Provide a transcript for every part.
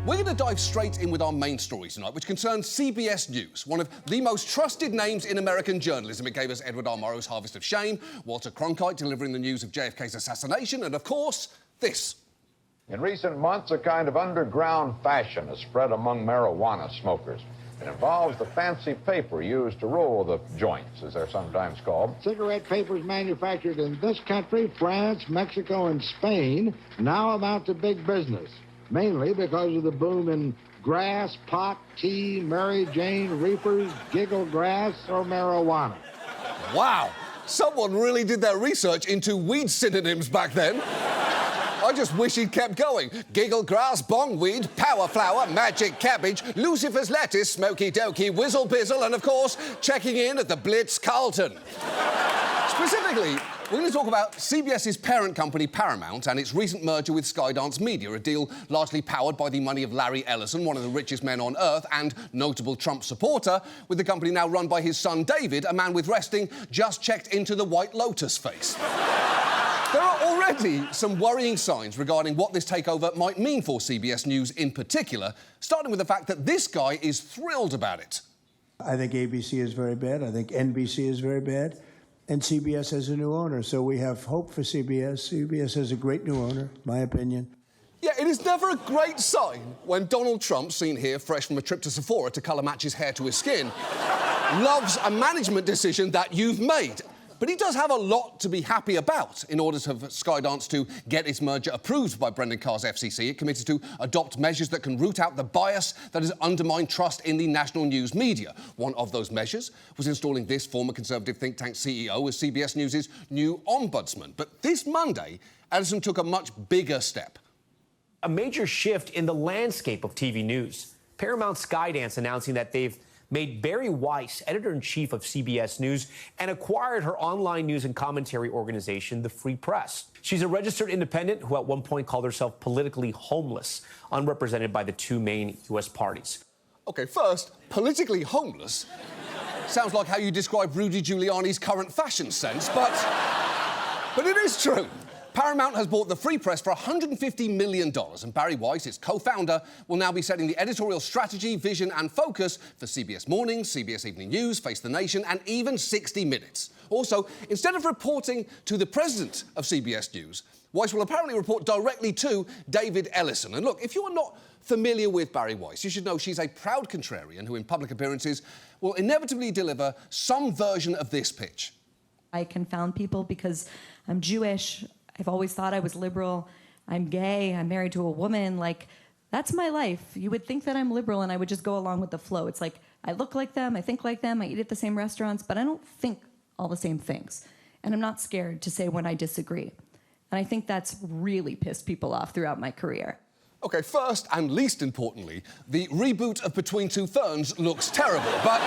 We're going to dive straight in with our main story tonight, which concerns CBS News, one of the most trusted names in American journalism. It gave us Edward R. Murrow's Harvest of Shame, Walter Cronkite delivering the news of JFK's assassination, and, of course, this. In recent months, a kind of underground fashion has spread among marijuana smokers. It involves the fancy paper used to roll the joints, as they're sometimes called. Cigarette papers manufactured in this country, France, Mexico, and Spain now amount to big business, mainly because of the boom in grass, pot, tea, Mary Jane, reefers, giggle grass, or marijuana. Wow, someone really did their research into weed synonyms back then. I just wish he'd kept going. Giggle grass, bong weed, power flower, magic cabbage, Lucifer's lettuce, smoky dokey, whizzle bizzle, and of course, checking in at the Blitz Carlton. Specifically, we're going to talk about CBS's parent company, Paramount, and its recent merger with Skydance Media, a deal largely powered by the money of Larry Ellison, one of the richest men on earth and notable Trump supporter, with the company now run by his son David, a man with resting just checked into the White Lotus face. There are already some worrying signs regarding what this takeover might mean for CBS News in particular, starting with the fact that this guy is thrilled about it. I think ABC is very bad. I think NBC is very bad. And CBS has a new owner, so we have hope for CBS. CBS has a great new owner, my opinion. Yeah, it is never a great sign when Donald Trump, seen here fresh from a trip to Sephora to colour match his hair to his skin, loves a management decision that you've made. But he does have a lot to be happy about. In order for Skydance to get its merger approved by Brendan Carr's FCC, it committed to adopt measures that can root out the bias that has undermined trust in the national news media. One of those measures was installing this former Conservative think tank CEO as CBS News' new ombudsman. But this Monday, Ellison took a much bigger step. A major shift in the landscape of TV news. Paramount Skydance announcing that they've made Bari Weiss editor-in-chief of CBS News and acquired her online news and commentary organization, The Free Press. She's a registered independent who at one point called herself politically homeless, unrepresented by the two main U.S. parties. OK, first, politically homeless sounds like how you describe Rudy Giuliani's current fashion sense, but it is true. Paramount has bought the Free Press for $150 million, and Bari Weiss, its co-founder, will now be setting the editorial strategy, vision and focus for CBS Mornings, CBS Evening News, Face the Nation and even 60 Minutes. Also, instead of reporting to the president of CBS News, Weiss will apparently report directly to David Ellison. And look, if you are not familiar with Bari Weiss, you should know she's a proud contrarian who in public appearances will inevitably deliver some version of this pitch. I confound people because I'm Jewish. I've always thought I was liberal. I'm gay. I'm married to a woman. Like, that's my life. You would think that I'm liberal and I would just go along with the flow. It's like, I look like them, I think like them, I eat at the same restaurants, but I don't think all the same things. And I'm not scared to say when I disagree. And I think that's really pissed people off throughout my career. OK, first and least importantly, the reboot of Between Two Ferns looks terrible, but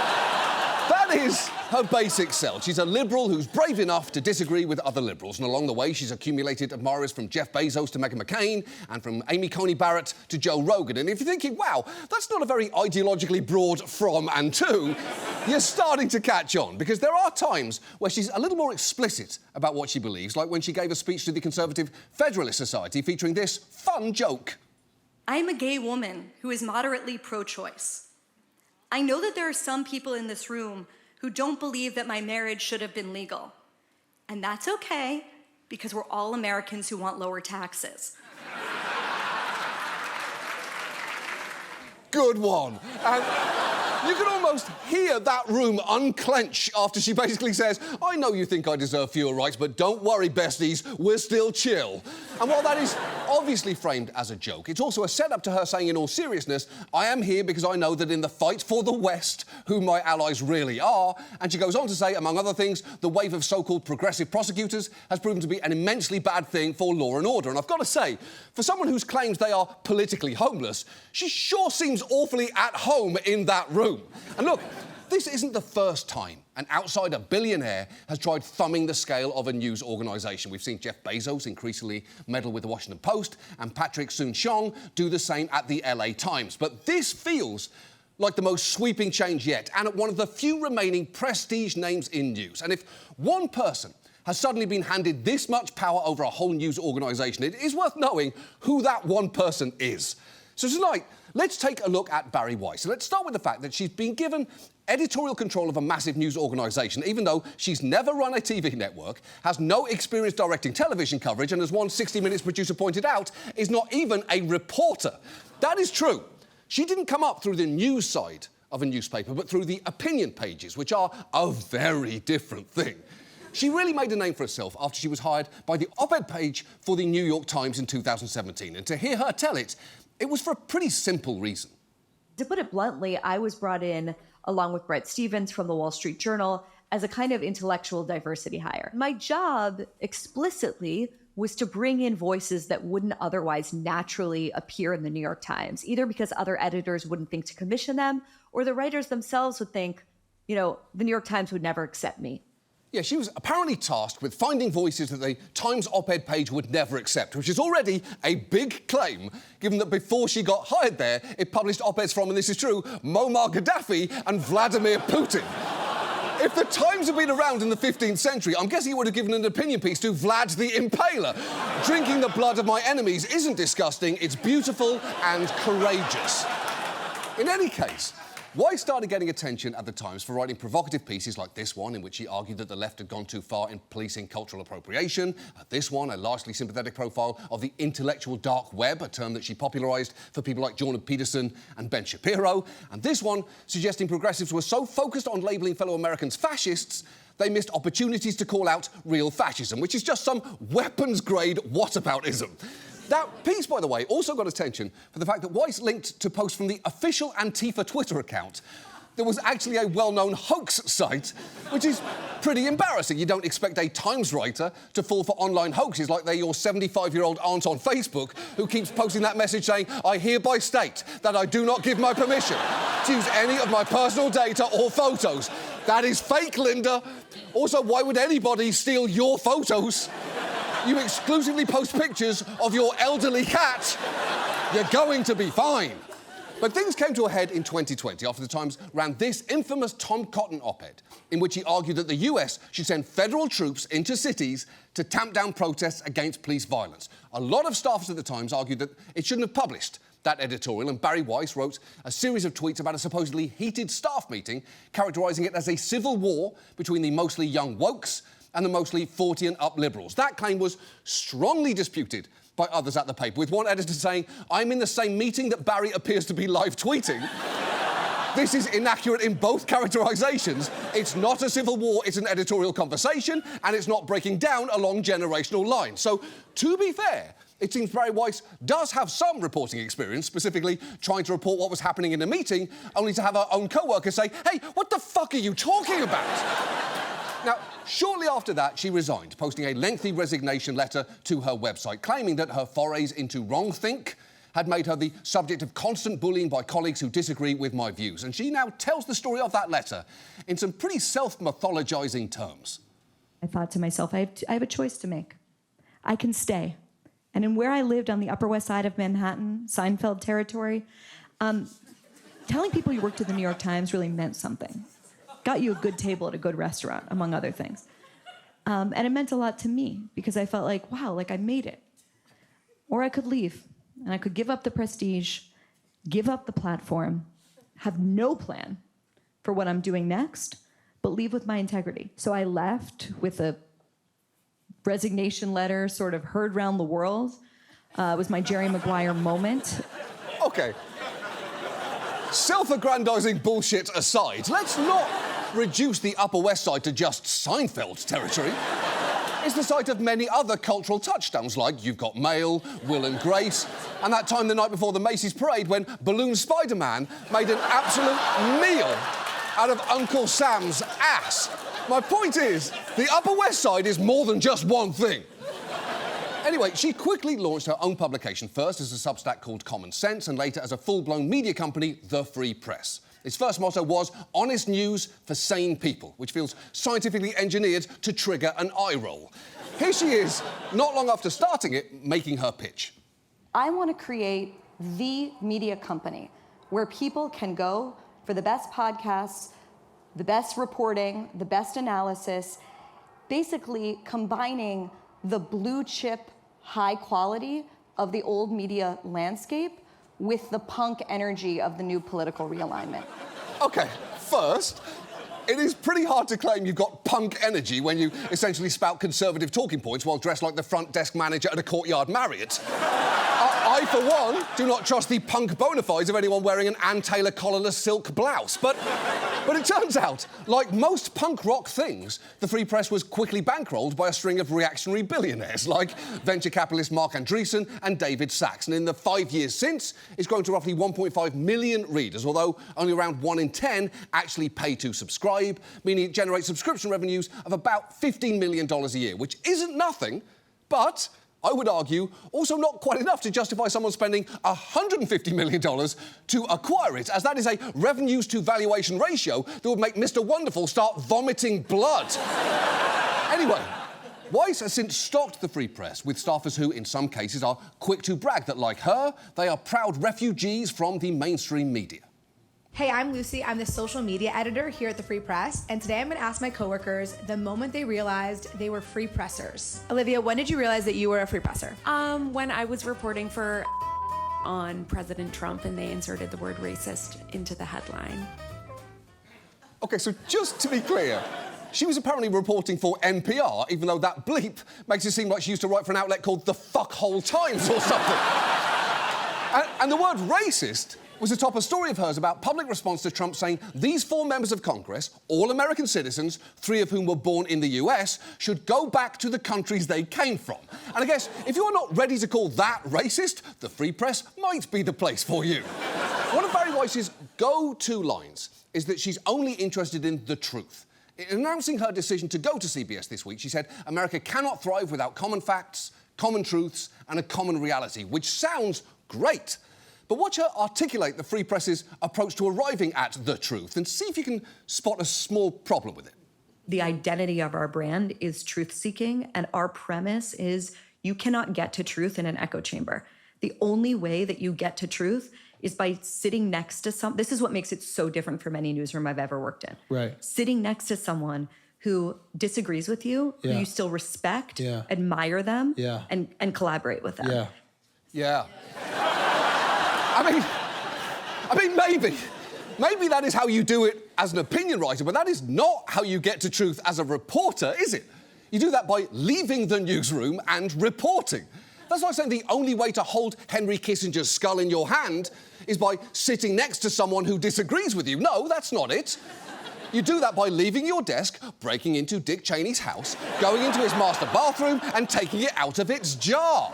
that is her basic self. She's a liberal who's brave enough to disagree with other liberals, and along the way she's accumulated admirers from Jeff Bezos to Meghan McCain and from Amy Coney Barrett to Joe Rogan. And if you're thinking, wow, that's not a very ideologically broad from and to, you're starting to catch on, because there are times where she's a little more explicit about what she believes, like when she gave a speech to the Conservative Federalist Society featuring this fun joke. I'm a gay woman who is moderately pro-choice. I know that there are some people in this room who don't believe that my marriage should have been legal. And that's okay, because we're all Americans who want lower taxes. Good one. And you can almost hear that room unclench after she basically says, I know you think I deserve fewer rights, but don't worry, besties, we're still chill. And while that is obviously framed as a joke, it's also a setup to her saying in all seriousness, I am here because I know that in the fight for the West, who my allies really are, and she goes on to say, among other things, the wave of so-called progressive prosecutors has proven to be an immensely bad thing for law and order. And I've got to say, for someone who claims they are politically homeless, she sure seems awfully at home in that room. And look, this isn't the first time an outsider billionaire has tried thumbing the scale of a news organisation. We've seen Jeff Bezos increasingly meddle with the Washington Post and Patrick Soon-Shiong do the same at the LA Times. But this feels like the most sweeping change yet, and at one of the few remaining prestige names in news. And if one person has suddenly been handed this much power over a whole news organisation, it is worth knowing who that one person is. So tonight, let's take a look at Bari Weiss. And let's start with the fact that she's been given editorial control of a massive news organisation, even though she's never run a TV network, has no experience directing television coverage, and as one 60 Minutes producer pointed out, is not even a reporter. That is true. She didn't come up through the news side of a newspaper, but through the opinion pages, which are a very different thing. She really made a name for herself after she was hired by the op-ed page for the New York Times in 2017. And to hear her tell it, it was for a pretty simple reason. To put it bluntly, I was brought in, along with Bret Stephens from the Wall Street Journal, as a kind of intellectual diversity hire. My job explicitly was to bring in voices that wouldn't otherwise naturally appear in the New York Times, either because other editors wouldn't think to commission them, or the writers themselves would think, you know, the New York Times would never accept me. Yeah, she was apparently tasked with finding voices that the Times op-ed page would never accept, which is already a big claim, given that before she got hired there, it published op-eds from, and this is true, Muammar Gaddafi and Vladimir Putin. If the Times had been around in the 15th century, I'm guessing it would have given an opinion piece to Vlad the Impaler. Drinking the blood of my enemies isn't disgusting, it's beautiful and courageous. In any case, Weiss started getting attention at the Times for writing provocative pieces like this one, in which she argued that the left had gone too far in policing cultural appropriation. This one, a largely sympathetic profile of the intellectual dark web, a term that she popularised for people like Jordan Peterson and Ben Shapiro. And this one, suggesting progressives were so focused on labelling fellow Americans fascists, they missed opportunities to call out real fascism, which is just some weapons-grade whataboutism. That piece, by the way, also got attention for the fact that Weiss linked to posts from the official Antifa Twitter account. There was actually a well-known hoax site, which is pretty embarrassing. You don't expect a Times writer to fall for online hoaxes like they're your 75-year-old aunt on Facebook who keeps posting that message saying, I hereby state that I do not give my permission to use any of my personal data or photos. That is fake, Linda. Also, why would anybody steal your photos? You exclusively post pictures of your elderly cat. You're going to be fine. But things came to a head in 2020 after the Times ran this infamous Tom Cotton op-ed in which he argued that the US should send federal troops into cities to tamp down protests against police violence. A lot of staffers at the Times argued that it shouldn't have published that editorial, and Bari Weiss wrote a series of tweets about a supposedly heated staff meeting, characterising it as a civil war between the mostly young wokes and the mostly 40 and up liberals. That claim was strongly disputed by others at the paper, with one editor saying, I'm in the same meeting that Bari appears to be live tweeting. This is inaccurate in both characterisations. It's not a civil war, it's an editorial conversation, and it's not breaking down along generational lines. So, to be fair, it seems Bari Weiss does have some reporting experience, specifically trying to report what was happening in a meeting, only to have her own co-worker say, hey, what the fuck are you talking about? Now, shortly after that, she resigned, posting a lengthy resignation letter to her website, claiming that her forays into wrongthink had made her the subject of constant bullying by colleagues who disagree with my views. And she now tells the story of that letter in some pretty self-mythologizing terms. I thought to myself, I have a choice to make. I can stay. And in where I lived on the Upper West Side of Manhattan, Seinfeld territory, telling people you worked at the New York Times really meant something. Got you a good table at a good restaurant, among other things. And it meant a lot to me because I felt like, wow, like I made it. Or I could leave and I could give up the prestige, give up the platform, have no plan for what I'm doing next, but leave with my integrity. So I left with a resignation letter sort of heard around the world. It was my Jerry Maguire moment. Okay. Self-aggrandizing bullshit aside, let's not reduce the Upper West Side to just Seinfeld territory. It's the site of many other cultural touchdowns, like You've Got Mail, Will and Grace, and that time the night before the Macy's parade when Balloon Spider-Man made an absolute meal out of Uncle Sam's ass. My point is, the Upper West Side is more than just one thing. Anyway, she quickly launched her own publication, first as a Substack called Common Sense, and later as a full-blown media company, The Free Press. Its first motto was honest news for sane people, which feels scientifically engineered to trigger an eye roll. Here she is, not long after starting it, making her pitch. I want to create the media company where people can go for the best podcasts, the best reporting, the best analysis, basically combining the blue chip high quality of the old media landscape with the punk energy of the new political realignment. OK, first, it is pretty hard to claim you've got punk energy when you essentially spout conservative talking points while dressed like the front desk manager at a Courtyard Marriott. I, for one, do not trust the punk bona fides of anyone wearing an Ann Taylor collarless silk blouse. But it turns out, like most punk rock things, the Free Press was quickly bankrolled by a string of reactionary billionaires like venture capitalist Mark Andreessen and David Sachs. And in the 5 years since, it's grown to roughly 1.5 million readers, although only around 1 in 10 actually pay to subscribe, meaning it generates subscription revenues of about $15 million a year, which isn't nothing, but I would argue, also not quite enough to justify someone spending $150 million to acquire it, as that is a revenues to valuation ratio that would make Mr. Wonderful start vomiting blood. Anyway, Weiss has since stocked the Free Press with staffers who, in some cases, are quick to brag that, like her, they are proud refugees from the mainstream media. Hey, I'm Lucy. I'm the social media editor here at the Free Press, and today I'm going to ask my coworkers the moment they realized they were free pressers. Olivia, when did you realize that you were a free presser? When I was reporting for on President Trump and they inserted the word racist into the headline. OK, so just to be clear, she was apparently reporting for NPR, even though that bleep makes it seem like she used to write for an outlet called the Fuckhole Times or something. and the word racist was atop a story of hers about public response to Trump saying these 4 members of Congress, all American citizens, 3 of whom were born in the US, should go back to the countries they came from. And I guess if you're not ready to call that racist, the Free Press might be the place for you. One of Bari Weiss's go-to lines is that she's only interested in the truth. In announcing her decision to go to CBS this week, she said, America cannot thrive without common facts, common truths, and a common reality, which sounds great. But watch her articulate the Free Press's approach to arriving at the truth and see if you can spot a small problem with it. The identity of our brand is truth-seeking, and our premise is you cannot get to truth in an echo chamber. The only way that you get to truth is by sitting next to some... This is what makes it so different from any newsroom I've ever worked in. Right. Sitting next to someone who disagrees with you, who you still respect, admire them, and collaborate with them. Yeah. I mean, maybe that is how you do it as an opinion writer, but that is not how you get to truth as a reporter, is it? You do that by leaving the newsroom and reporting. That's like saying the only way to hold Henry Kissinger's skull in your hand is by sitting next to someone who disagrees with you. No, that's not it. You do that by leaving your desk, breaking into Dick Cheney's house, going into his master bathroom and taking it out of its jar.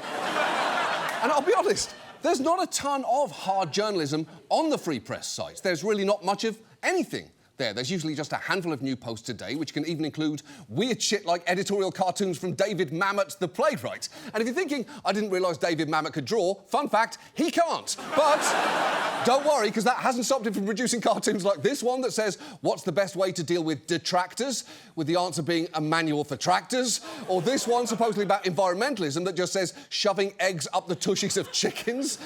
And I'll be honest, there's not a ton of hard journalism on the Free Press sites. There's really not much of anything there. There's usually just a handful of new posts a day, which can even include weird shit like editorial cartoons from David Mamet, the playwright. And if you're thinking, I didn't realise David Mamet could draw, fun fact, he can't. But don't worry, because that hasn't stopped him from producing cartoons like this one that says, what's the best way to deal with detractors? With the answer being a manual for tractors. Or this one supposedly about environmentalism that just says shoving eggs up the tushies of chickens.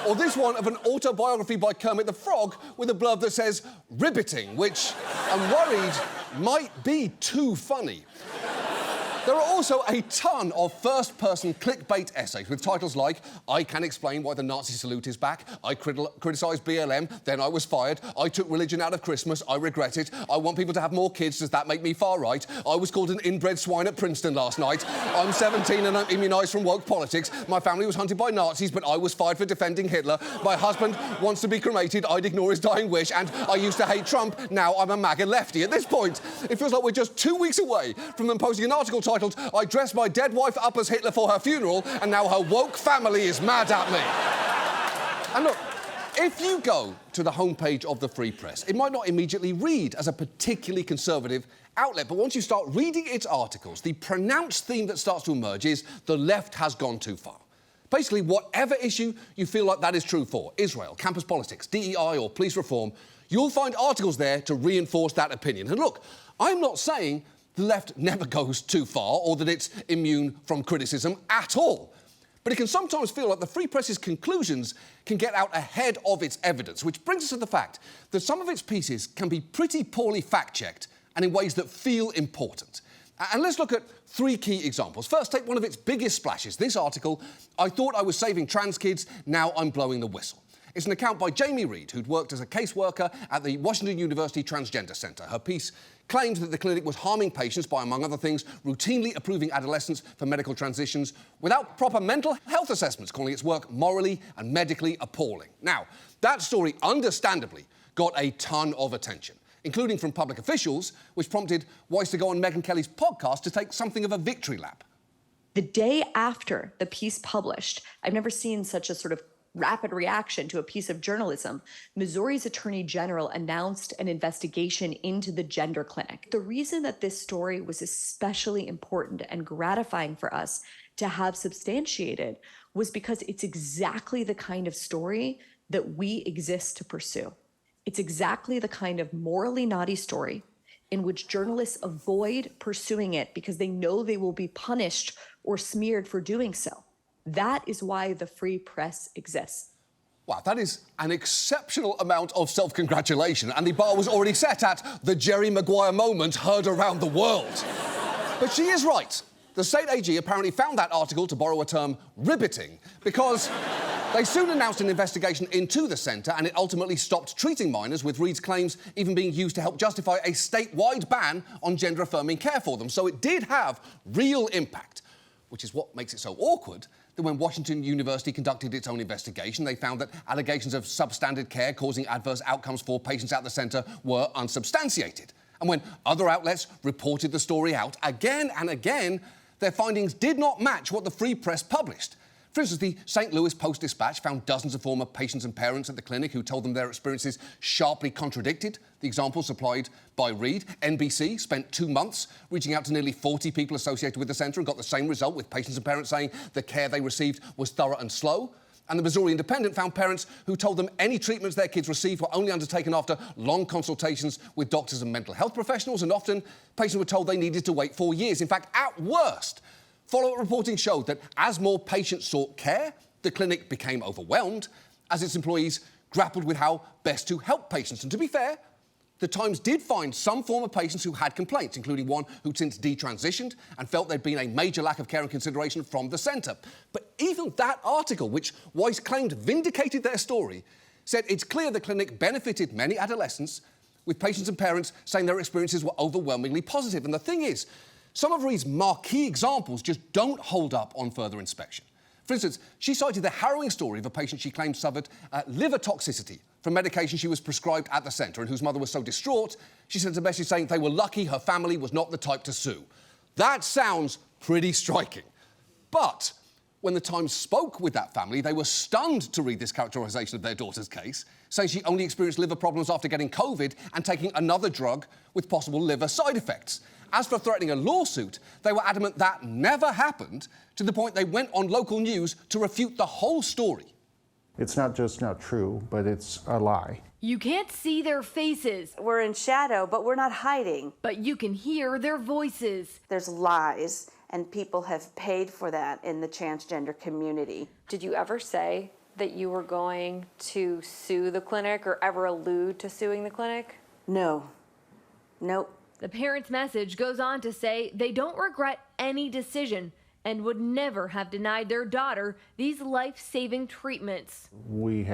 Or this one of an autobiography by Kermit the Frog with a blurb that says ribbiting, which I'm worried might be too funny. There are also a ton of first-person clickbait essays with titles like I Can Explain Why the Nazi Salute is Back, I criticised BLM, then I was fired, I took religion out of Christmas, I regret it, I want people to have more kids, does that make me far right, I was called an inbred swine at Princeton last night, I'm 17 and I'm immunised from woke politics, my family was hunted by Nazis but I was fired for defending Hitler, my husband wants to be cremated, I'd ignore his dying wish, and I used to hate Trump, now I'm a MAGA lefty. At this point, it feels like we're just 2 weeks away from them posting an article titled I dressed my dead wife up as Hitler for her funeral and now her woke family is mad at me. And look, if you go to the homepage of the Free Press, it might not immediately read as a particularly conservative outlet, but once you start reading its articles, the pronounced theme that starts to emerge is the left has gone too far. Basically, whatever issue you feel like that is true for, Israel, campus politics, DEI or police reform, you'll find articles there to reinforce that opinion. And look, I'm not saying the left never goes too far or that it's immune from criticism at all. But it can sometimes feel like the Free Press's conclusions can get out ahead of its evidence, which brings us to the fact that some of its pieces can be pretty poorly fact-checked and in ways that feel important. And let's look at 3 key examples. First, take one of its biggest splashes. This article, I thought I was saving trans kids, now I'm blowing the whistle. It's an account by Jamie Reed, who'd worked as a caseworker at the Washington University Transgender Center. Her piece claimed that the clinic was harming patients by, among other things, routinely approving adolescents for medical transitions without proper mental health assessments, calling its work morally and medically appalling. Now, that story, understandably, got a ton of attention, including from public officials, which prompted Weiss to go on Megyn Kelly's podcast to take something of a victory lap. The day after the piece published, I've never seen such a sort of rapid reaction to a piece of journalism. Missouri's Attorney General announced an investigation into the gender clinic. The reason that this story was especially important and gratifying for us to have substantiated was because it's exactly the kind of story that we exist to pursue. It's exactly the kind of morally naughty story in which journalists avoid pursuing it because they know they will be punished or smeared for doing so. That is why the free press exists. Wow, that is an exceptional amount of self-congratulation, and the bar was already set at the Jerry Maguire moment heard around the world. But she is right. The state AG apparently found that article, to borrow a term, riveting, because they soon announced an investigation into the centre, and it ultimately stopped treating minors, with Reed's claims even being used to help justify a statewide ban on gender-affirming care for them. So it did have real impact, which is what makes it so awkward that when Washington University conducted its own investigation, they found that allegations of substandard care causing adverse outcomes for patients at the centre were unsubstantiated. And when other outlets reported the story out again and again, their findings did not match what the Free Press published. For instance, the St. Louis Post-Dispatch found dozens of former patients and parents at the clinic who told them their experiences sharply contradicted the examples supplied by Reed. NBC spent 2 months reaching out to nearly 40 people associated with the centre and got the same result, with patients and parents saying the care they received was thorough and slow. And the Missouri Independent found parents who told them any treatments their kids received were only undertaken after long consultations with doctors and mental health professionals, and often patients were told they needed to wait 4 years. In fact, at worst, follow-up reporting showed that as more patients sought care, the clinic became overwhelmed as its employees grappled with how best to help patients. And to be fair, the Times did find some former patients who had complaints, including one who'd since detransitioned and felt there'd been a major lack of care and consideration from the centre. But even that article, which Weiss claimed vindicated their story, said it's clear the clinic benefited many adolescents, with patients and parents saying their experiences were overwhelmingly positive. And the thing is, some of Reed's marquee examples just don't hold up on further inspection. For instance, she cited the harrowing story of a patient she claimed suffered liver toxicity from medication she was prescribed at the centre, and whose mother was so distraught, she sent a message saying they were lucky her family was not the type to sue. That sounds pretty striking. But when the Times spoke with that family, they were stunned to read this characterisation of their daughter's case, saying she only experienced liver problems after getting COVID and taking another drug with possible liver side effects. As for threatening a lawsuit, they were adamant that never happened, to the point they went on local news to refute the whole story. It's not just not true, but it's a lie. You can't see their faces. We're in shadow, but we're not hiding. But you can hear their voices. There's lies, and people have paid for that in the transgender community. Did you ever say that you were going to sue the clinic or ever allude to suing the clinic? No. Nope. The parent's message goes on to say they don't regret any decision and would never have denied their daughter these life-saving treatments. We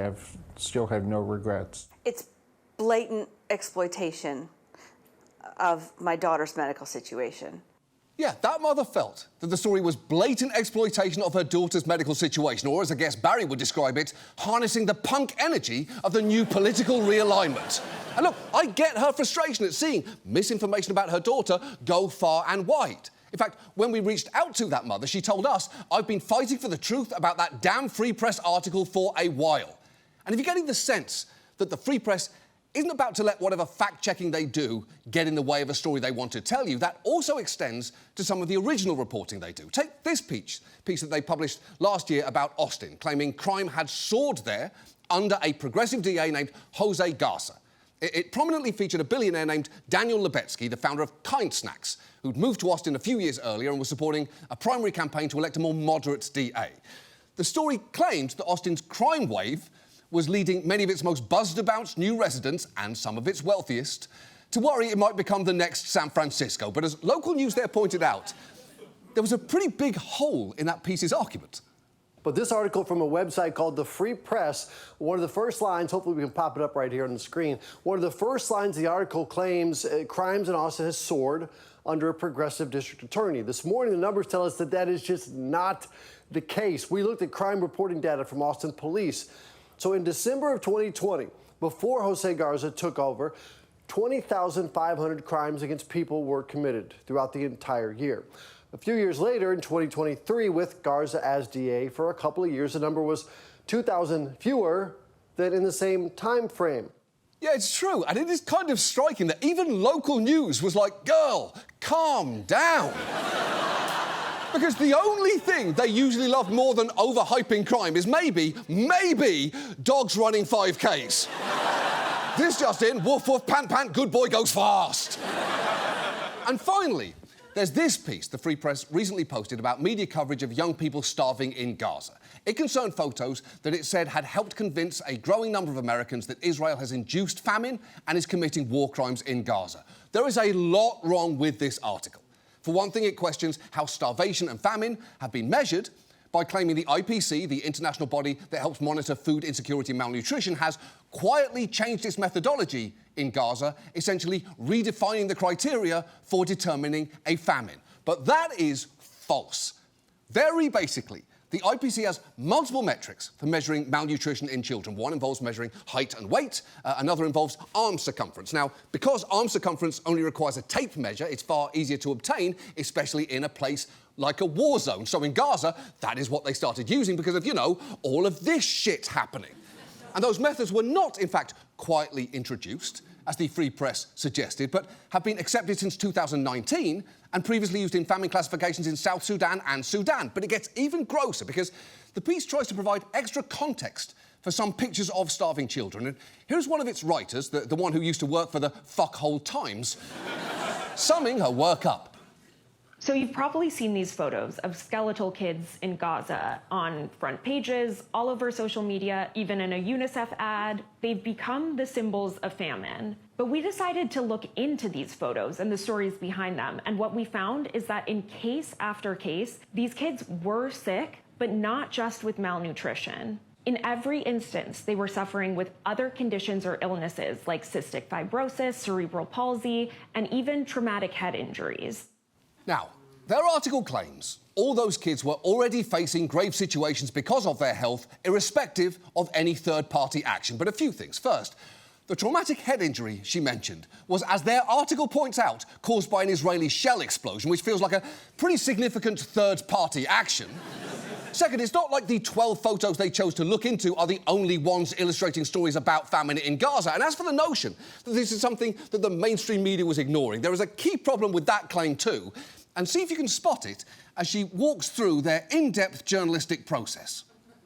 still have no regrets. It's blatant exploitation of my daughter's medical situation. Yeah, that mother felt that the story was blatant exploitation of her daughter's medical situation, or as I guess Bari would describe it, harnessing the punk energy of the new political realignment. And look, I get her frustration at seeing misinformation about her daughter go far and wide. In fact, when we reached out to that mother, she told us, "I've been fighting for the truth about that damn Free Press article for a while." And if you're getting the sense that the Free Press isn't about to let whatever fact-checking they do get in the way of a story they want to tell you, that also extends to some of the original reporting they do. Take this piece that they published last year about Austin, claiming crime had soared there under a progressive DA named Jose Garza. It prominently featured a billionaire named Daniel Lebetsky, the founder of Kind Snacks, who'd moved to Austin a few years earlier and was supporting a primary campaign to elect a more moderate DA. The story claimed that Austin's crime wave was leading many of its most buzzed-about new residents, and some of its wealthiest, to worry it might become the next San Francisco. But as local news there pointed out, there was a pretty big hole in that piece's argument. But this article from a website called The Free Press, one of the first lines, hopefully we can pop it up right here on the screen, one of the first lines of the article claims crimes in Austin has soared under a progressive district attorney. This morning, the numbers tell us that that is just not the case. We looked at crime reporting data from Austin police. So in December of 2020, before Jose Garza took over, 20,500 crimes against people were committed throughout the entire year. A few years later, in 2023, with Garza as DA for a couple of years, the number was 2,000 fewer than in the same time frame. Yeah, it's true, and it is kind of striking that even local news was like, girl, calm down. Because the only thing they usually love more than overhyping crime is maybe dogs running 5Ks. This just in, woof, woof, pant, pant, good boy goes fast. And finally, there's this piece the Free Press recently posted about media coverage of young people starving in Gaza. It concerned photos that it said had helped convince a growing number of Americans that Israel has induced famine and is committing war crimes in Gaza. There is a lot wrong with this article. For one thing, it questions how starvation and famine have been measured by claiming the IPC, the international body that helps monitor food insecurity and malnutrition, has quietly changed its methodology in Gaza, essentially redefining the criteria for determining a famine. But that is false. Very basically, the IPC has multiple metrics for measuring malnutrition in children. One involves measuring height and weight, another involves arm circumference. Now, because arm circumference only requires a tape measure, it's far easier to obtain, especially in a place like a war zone. So in Gaza, that is what they started using because of, you know, all of this shit happening. And those methods were not, in fact, quietly introduced, as the Free Press suggested, but have been accepted since 2019 and previously used in famine classifications in South Sudan and Sudan. But it gets even grosser because the piece tries to provide extra context for some pictures of starving children. And here's one of its writers, the one who used to work for the fuckhole Times, summing her work up. So you've probably seen these photos of skeletal kids in Gaza on front pages, all over social media, even in a UNICEF ad. They've become the symbols of famine. But we decided to look into these photos and the stories behind them. And what we found is that in case after case, these kids were sick, but not just with malnutrition. In every instance, they were suffering with other conditions or illnesses like cystic fibrosis, cerebral palsy, and even traumatic head injuries. Now, their article claims all those kids were already facing grave situations because of their health, irrespective of any third-party action. But a few things. First, the traumatic head injury she mentioned was, as their article points out, caused by an Israeli shell explosion, which feels like a pretty significant third-party action. Second, it's not like the 12 photos they chose to look into are the only ones illustrating stories about famine in Gaza. And as for the notion that this is something that the mainstream media was ignoring, there is a key problem with that claim too. And see if you can spot it as she walks through their in-depth journalistic process.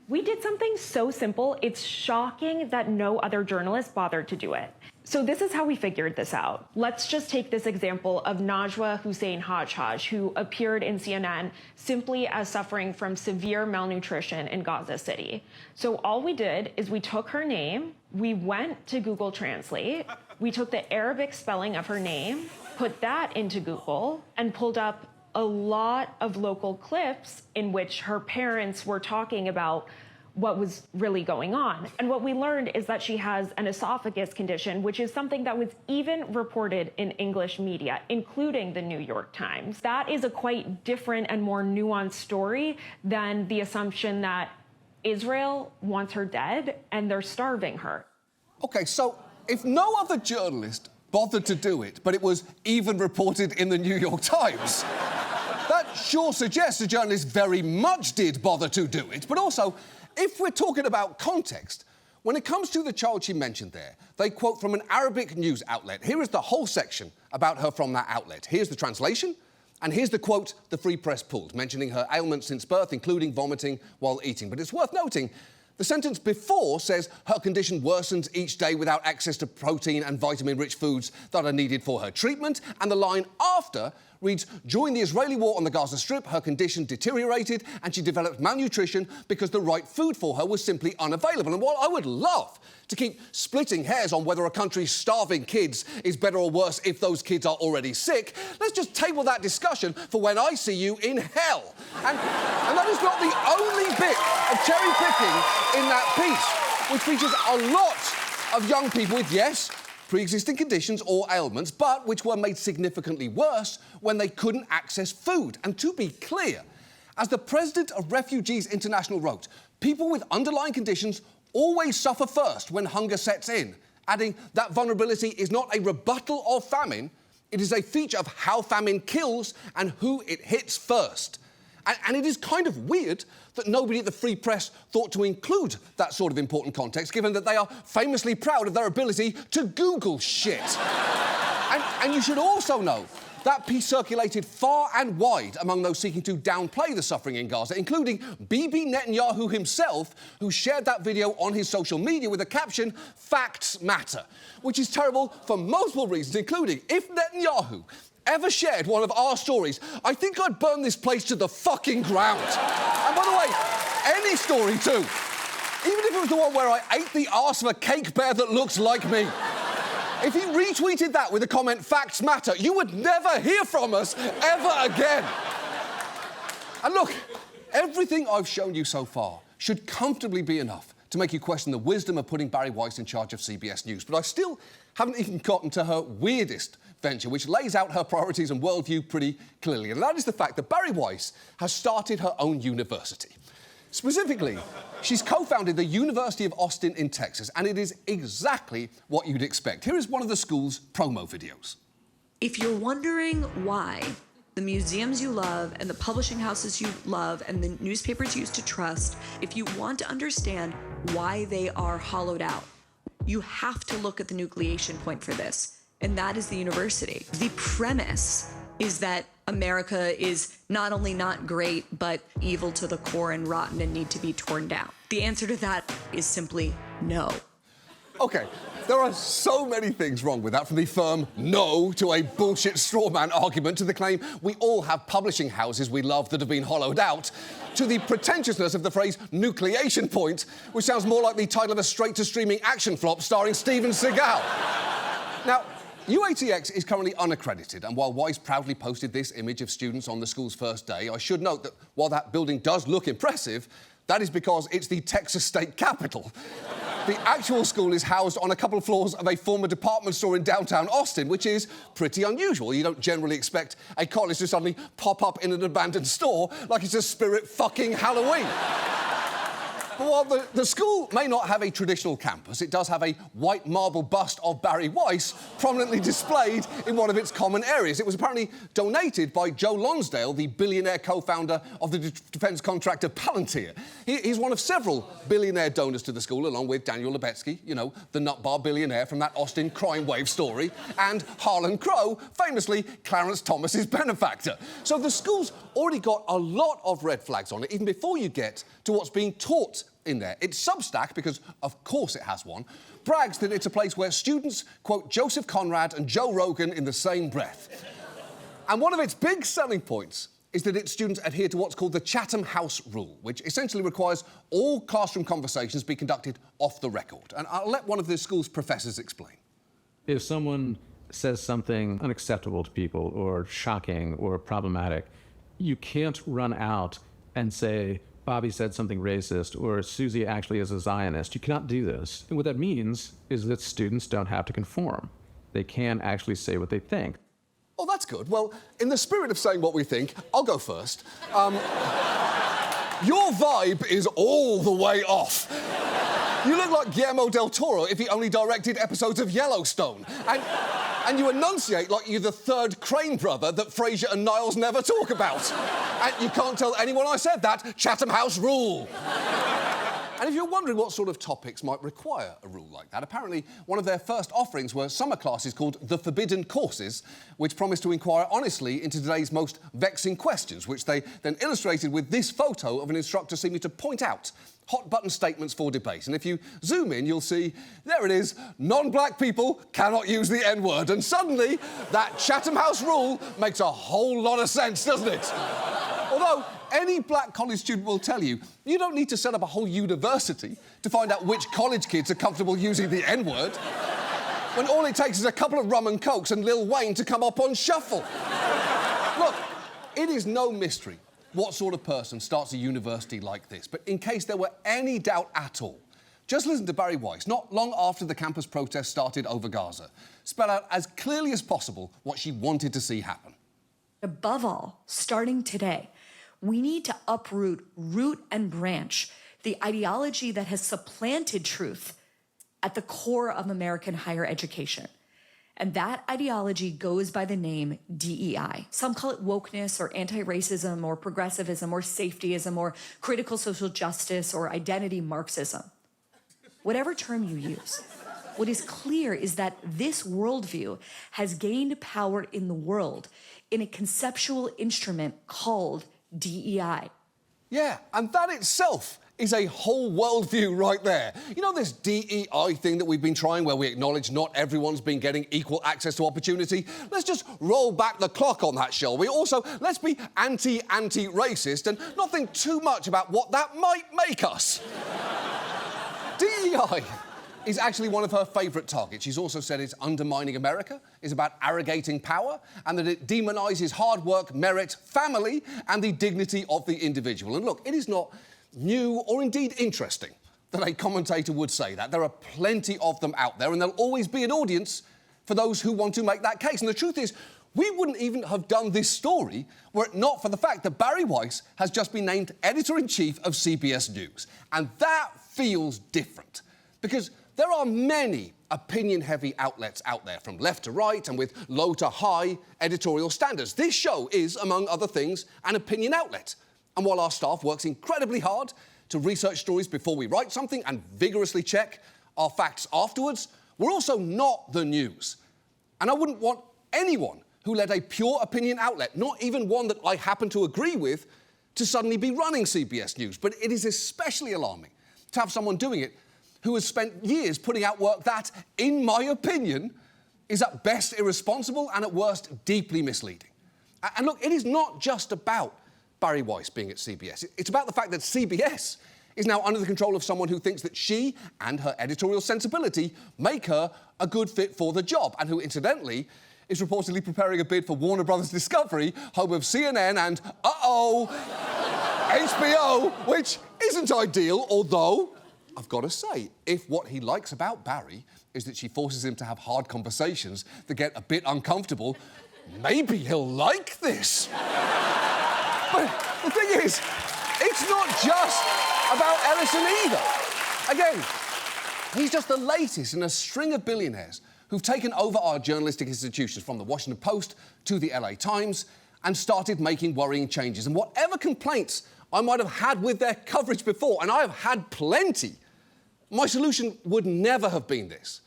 We did something so simple, it's shocking that no other journalist bothered to do it. So this is how we figured this out. Let's just take this example of Najwa Hussein Hajj, who appeared in CNN simply as suffering from severe malnutrition in Gaza City. So all we did is we took her name, we went to Google Translate, we took the Arabic spelling of her name, put that into Google, and pulled up a lot of local clips in which her parents were talking about what was really going on. And what we learned is that she has an esophagus condition, which is something that was even reported in English media, including the New York Times. That is a quite different and more nuanced story than the assumption that Israel wants her dead and they're starving her. OK, so if no other journalist bothered to do it, but it was even reported in the New York Times, that sure suggests the journalist very much did bother to do it. But also, if we're talking about context, when it comes to the child she mentioned there, they quote from an Arabic news outlet. Here is the whole section about her from that outlet. Here's the translation, and here's the quote the Free Press pulled, mentioning her ailments since birth, including vomiting while eating. But it's worth noting, the sentence before says her condition worsens each day without access to protein and vitamin-rich foods that are needed for her treatment, and the line after reads, during the Israeli war on the Gaza Strip, her condition deteriorated and she developed malnutrition because the right food for her was simply unavailable. And while I would love to keep splitting hairs on whether a country's starving kids is better or worse if those kids are already sick, let's just table that discussion for when I see you in hell. And that is not the only bit of cherry picking in that piece, which features a lot of young people with, yes, pre-existing conditions or ailments, but which were made significantly worse when they couldn't access food. And to be clear, as the president of Refugees International wrote, people with underlying conditions always suffer first when hunger sets in, adding that vulnerability is not a rebuttal of famine, it is a feature of how famine kills and who it hits first. And it is kind of weird that nobody at the Free Press thought to include that sort of important context, given that they are famously proud of their ability to Google shit. And you should also know that piece circulated far and wide among those seeking to downplay the suffering in Gaza, including Bibi Netanyahu himself, who shared that video on his social media with the caption, "Facts matter," which is terrible for multiple reasons, including if Netanyahu ever shared one of our stories, I think I'd burn this place to the fucking ground. And by the way, any story too. Even if it was the one where I ate the arse of a cake bear that looks like me. If he retweeted that with the comment, "Facts matter," you would never hear from us ever again. And look, everything I've shown you so far should comfortably be enough to make you question the wisdom of putting Bari Weiss in charge of CBS News. But I still haven't even gotten to her weirdest venture, which lays out her priorities and worldview pretty clearly. And that is the fact that Bari Weiss has started her own university. Specifically, she's co-founded the University of Austin in Texas, and it is exactly what you'd expect. Here is one of the school's promo videos. If you're wondering why the museums you love and the publishing houses you love and the newspapers you used to trust, if you want to understand why they are hollowed out, you have to look at the nucleation point for this, and that is the university. The premise is that America is not only not great, but evil to the core and rotten and need to be torn down. The answer to that is simply no. OK, there are so many things wrong with that, from the firm no to a bullshit straw man argument to the claim we all have publishing houses we love that have been hollowed out, to the pretentiousness of the phrase nucleation point, which sounds more like the title of a straight-to-streaming action flop starring Steven Seagal. Now, UATX is currently unaccredited, and while Weiss proudly posted this image of students on the school's first day, I should note that while that building does look impressive, that is because it's the Texas state capitol. The actual school is housed on a couple of floors of a former department store in downtown Austin, which is pretty unusual. You don't generally expect a college to suddenly pop up in an abandoned store like it's a spirit fucking Halloween. But while the school may not have a traditional campus, it does have a white marble bust of Bari Weiss prominently displayed in one of its common areas. It was apparently donated by Joe Lonsdale, the billionaire co-founder of the defence contractor Palantir. He's one of several billionaire donors to the school, along with Daniel Lubetsky, you know, the nut bar billionaire from that Austin crime wave story, and Harlan Crow, famously Clarence Thomas's benefactor. So the school's already got a lot of red flags on it, even before you get to what's being taught in there. Its Substack, because of course it has one, brags that it's a place where students quote Joseph Conrad and Joe Rogan in the same breath. And one of its big selling points is that its students adhere to what's called the Chatham House Rule, which essentially requires all classroom conversations be conducted off the record. And I'll let one of the school's professors explain. If someone says something unacceptable to people or shocking or problematic, you can't run out and say, Bobby said something racist, or Susie actually is a Zionist. You cannot do this. And what that means is that students don't have to conform. They can actually say what they think. Oh, that's good. Well, in the spirit of saying what we think, I'll go first. Your vibe is all the way off. You look like Guillermo del Toro if he only directed episodes of Yellowstone. And you enunciate like you're the third Crane brother that Frasier and Niles never talk about. And you can't tell anyone I said that. Chatham House Rule. And if you're wondering what sort of topics might require a rule like that, apparently one of their first offerings were summer classes called The Forbidden Courses, which promised to inquire honestly into today's most vexing questions, which they then illustrated with this photo of an instructor seeming to point out hot-button statements for debate. And if you zoom in, you'll see, there it is, non-black people cannot use the N-word. And suddenly, that Chatham House rule makes a whole lot of sense, doesn't it? Although, any black college student will tell you, you don't need to set up a whole university to find out which college kids are comfortable using the N-word, when all it takes is a couple of rum and cokes and Lil Wayne to come up on shuffle. Look, it is no mystery what sort of person starts a university like this, but in case there were any doubt at all, just listen to Bari Weiss, not long after the campus protest started over Gaza, spell out as clearly as possible what she wanted to see happen. Above all, starting today, we need to uproot, root and branch the ideology that has supplanted truth at the core of American higher education. And that ideology goes by the name DEI. Some call it wokeness or anti-racism or progressivism or safetyism or critical social justice or identity Marxism. Whatever term you use, what is clear is that this worldview has gained power in the world in a conceptual instrument called DEI. Yeah, and that itself is a whole worldview right there. You know this DEI thing that we've been trying where we acknowledge not everyone's been getting equal access to opportunity? Let's just roll back the clock on that, shall we? Also, let's be anti-racist and not think too much about what that might make us. DEI is actually one of her favourite targets. She's also said it's undermining America, is about arrogating power, and that it demonises hard work, merit, family, and the dignity of the individual. And look, it is not new or indeed interesting that a commentator would say that. There are plenty of them out there, and there'll always be an audience for those who want to make that case. And the truth is, we wouldn't even have done this story were it not for the fact that Bari Weiss has just been named Editor-in-Chief of CBS News. And that feels different, because there are many opinion-heavy outlets out there, from left to right and with low to high editorial standards. This show is, among other things, an opinion outlet. And while our staff works incredibly hard to research stories before we write something and vigorously check our facts afterwards, we're also not the news. And I wouldn't want anyone who led a pure opinion outlet, not even one that I happen to agree with, to suddenly be running CBS News. But it is especially alarming to have someone doing it who has spent years putting out work that, in my opinion, is at best irresponsible and at worst deeply misleading. And look, it is not just about Bari Weiss being at CBS. It's about the fact that CBS is now under the control of someone who thinks that she and her editorial sensibility make her a good fit for the job, and who, incidentally, is reportedly preparing a bid for Warner Brothers Discovery, home of CNN and, HBO, which isn't ideal, although, I've got to say, if what he likes about Bari is that she forces him to have hard conversations that get a bit uncomfortable, maybe he'll like this. But the thing is, it's not just about Ellison either. Again, he's just the latest in a string of billionaires who've taken over our journalistic institutions, from the Washington Post to the LA Times, and started making worrying changes. And whatever complaints I might have had with their coverage before, and I have had plenty, my solution would never have been this.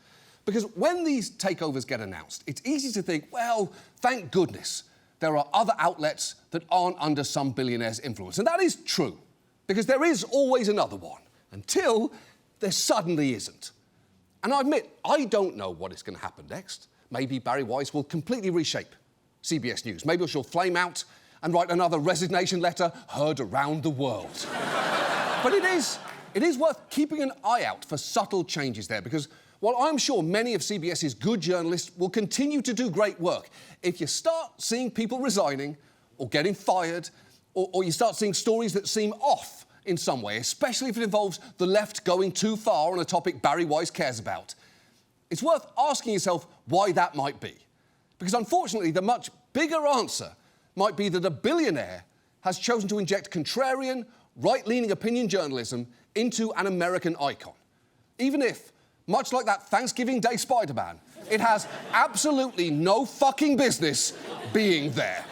Because when these takeovers get announced, it's easy to think, well, thank goodness there are other outlets that aren't under some billionaire's influence. And that is true, because there is always another one, until there suddenly isn't. And I admit, I don't know what is going to happen next. Maybe Bari Weiss will completely reshape CBS News. Maybe she'll flame out and write another resignation letter heard around the world. But it is worth keeping an eye out for subtle changes there, because while I'm sure many of CBS's good journalists will continue to do great work, if you start seeing people resigning or getting fired, or you start seeing stories that seem off in some way, especially if it involves the left going too far on a topic Bari Weiss cares about, it's worth asking yourself why that might be. Because unfortunately, the much bigger answer might be that a billionaire has chosen to inject contrarian, right-leaning opinion journalism into an American icon. Even if, much like that Thanksgiving Day Spider-Man, it has absolutely no fucking business being there.